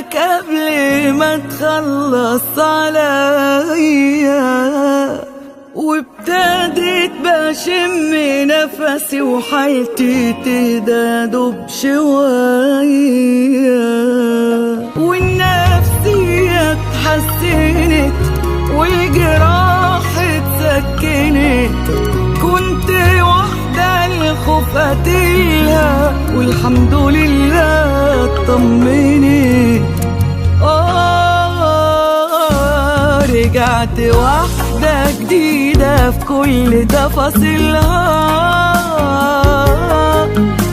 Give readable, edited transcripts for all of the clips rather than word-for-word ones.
لك قبل ما تخلص عليا، وابتديت بشم نفسي وحالتي تهدى دوب شوية، والنفسية اتحسنت والجراح اتسكنت. كنت واحدة الخوف قتلها والحمد لله اطمنت. رجعت واحدة جديدة في كل تفاصيلها،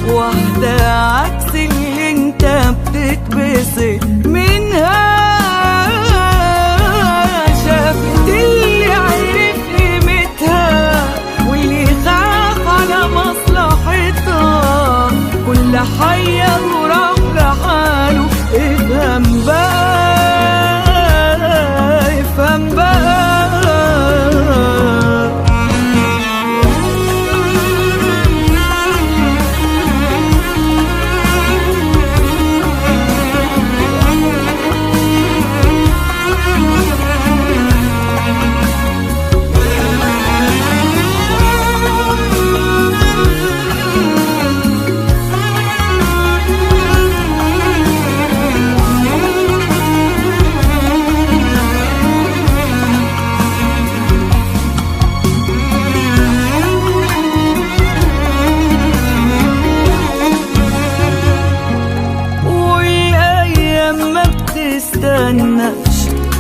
واحدة عكس اللي انت بتتبسط منها. شافت اللي عرف قيمتها واللي خاف على مصلحتها، كل حية وراح لحاله. افهم بقى، افهم بقى.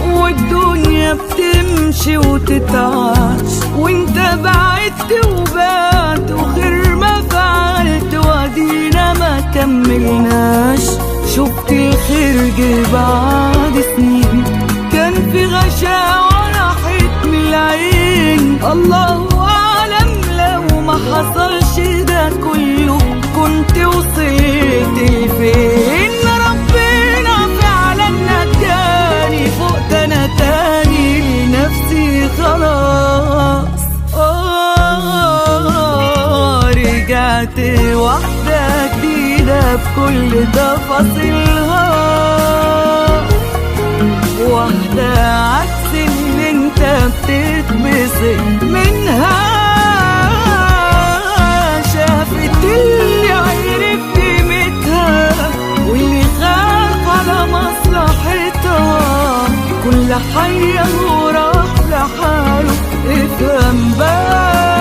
والدنيا بتمشي وتتعاش، وانت بعدت وبعت وخير ما فعلت، وادينا ما كملناش. شفت الخير جه بعد سنين، كان في غشاوة راحت من العين. الله أعلم لو ما حصلش ده كله كنت وصلت لفين. ربنا فعلا نجاني، فوقت انا تاني لنفسي خلاص. رجعت واحدة جديدة بكل تفاصيلها، واحدة عكس اللي انت بتتبسط منها. شافت اللي عرف قيمتها واللي خاف على مصلحتها، كل حي وراح لحاله. افهم بقى.